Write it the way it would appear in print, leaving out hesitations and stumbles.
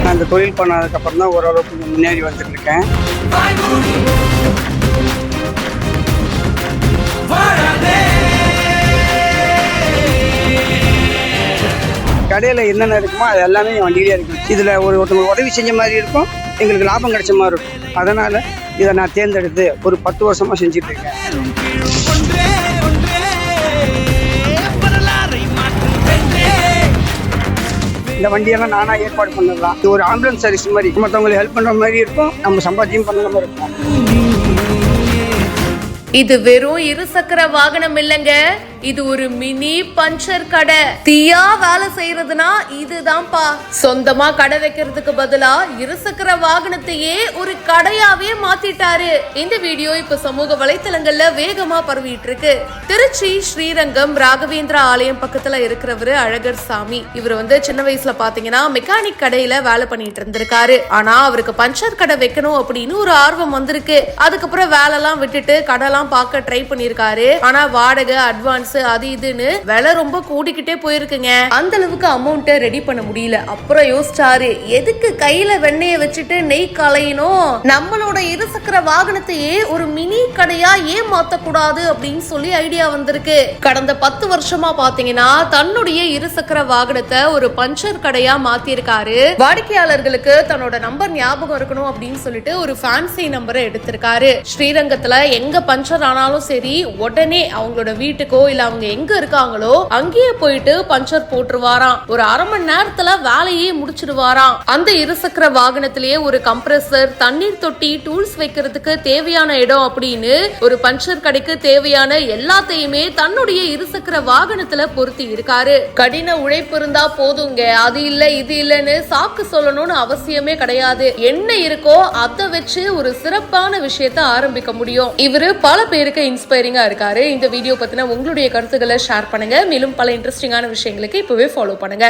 நான் இந்த தொழில் பண்ணதுக்கப்புறம் தான் ஓரளவுக்கு கொஞ்சம் முன்னேறி வந்துட்டு இருக்கேன். கடையில் என்னென்ன இருக்குமோ அது எல்லாமே என் வண்டியிலே இருக்கும். இதில் ஒருத்தவங்க உதவி செஞ்ச மாதிரி இருக்கும், எங்களுக்கு லாபம் கிடைச்ச மாதிரி இருக்கும். அதனால் இதை நான் தேர்ந்தெடுத்து ஒரு 10 வருஷமாக செஞ்சுட்டு இருக்கேன். இந்த வண்டியெல்லாம் நானாக ஏற்பாடு பண்ணலாம். இது ஒரு ஆம்புலன்ஸ் சர்வீஸ் மாதிரி, மற்றவங்களுக்கு ஹெல்ப் பண்ணுற மாதிரி இருக்கும், நம்ம சம்பாத்தியம் பண்ணுற மாதிரி இருக்கும். இது வெறும் இருசக்கர வாகனம் இல்லைங்க, இது ஒரு மினி பஞ்சர் கடை. தீயா வேலை செய்யறதுனா இதுதான்ப்பா. சொந்தமா கடை வைக்கிறதுக்கு பதிலா இருசக்கர வாகனத்தையே ஒரு கடையாவே மாத்திட்டாரு. இந்த வீடியோ இப்ப சமூக வலைத்தளங்கள்ல வேகமா பரவிட்டு இருக்கு. திருச்சி ஸ்ரீரங்கம் ராகவேந்திரா ஆலயம் பக்கத்துல இருக்கிறவரு அழகர் சாமி. இவர் சின்ன வயசுல பாத்தீங்கன்னா மெக்கானிக் கடையில வேலை பண்ணிட்டு இருந்திருக்காரு. ஆனா அவருக்கு பஞ்சர் கடை வைக்கணும் அப்படின்னு ஒரு ஆர்வம் வந்திருக்கு. அதுக்கப்புறம் வேலை எல்லாம் விட்டுட்டு கடைலாம் பார்க்க ட்ரை பண்ணிருக்காரு. ஆனா வாடகை, அட்வான்ஸ், அது இதுன்னு விலை ரொம்ப கூடிக்கிட்டே போயிருக்குங்க. அந்த அளவுக்கு அமௌண்ட் ரெடி பண்ண முடியல. அப்புறம் யோசிச்சாரு, எதுக்கு கையில வெண்ணெய வச்சுட்டு நெய் கலையணும், நம்மளோட இருசக்கர வாகனத்தையே ஒரு மினி கடையா ஏன் மாத்தக்கூடாது அப்படின்னு சொல்லி ஐடியா வந்திருக்கு. கடந்த 10 வருஷமா பாத்தீங்கன்னா தன்னுடைய இருசக்கர வாகனத்தை ஒரு பஞ்சர் கடையா மாத்திருக்காரு. வாடிக்கையாளர்களுக்கு தன்னோட நம்பர் ஞாபகம் இருக்கணும் அப்படின்னு சொல்லிட்டு ஒரு ஃபேன்சி நம்பரை எடுத்திருக்காரு. ஸ்ரீரங்கத்துல எங்க பஞ்சர் ஆனாலும் சரி, உடனே அவங்களோட வீட்டுக்கோ இல்ல அவங்க எங்க இருக்காங்களோ அங்கேயே போயிட்டு பஞ்சர் போட்டுருவாராம். ஒரு அரை மணி நேரத்துல வேலையே முடிச்சிடுவாராம். அந்த இருசக்கர வாகனத்திலேயே ஒரு கம்ப்ரஸர், தண்ணீர் தொட்டி, டூல்ஸ் வைக்கிறதுக்கு தேவையான இடம் அப்படின்னு ஒரு பஞ்சர் கடைக்கு தேவையான எல்லாத்தையுமே தன்னுடைய இருசக்கர வாகனத்துல பொருத்தி இருக்காரு. கடின உழைப்பு இருந்தா போதுங்க, அது இல்ல இது இல்லன்னு சாக்கு சொல்லணும்னு அவசியமே கிடையாது. என்ன இருக்கோ அதை வச்சு ஒரு சிறப்பான விஷயத்த ஆரம்பிக்க முடியும். இவரு பல பேருக்கு இன்ஸ்பைரிங்கா இருக்காரு. இந்த வீடியோ பத்தின உங்களுடைய கருத்துக்களை ஷேர் பண்ணுங்க. மேலும் பல இன்ட்ரெஸ்டிங்கான விஷயங்களுக்கு இப்பவே ஃபாலோ பண்ணுங்க.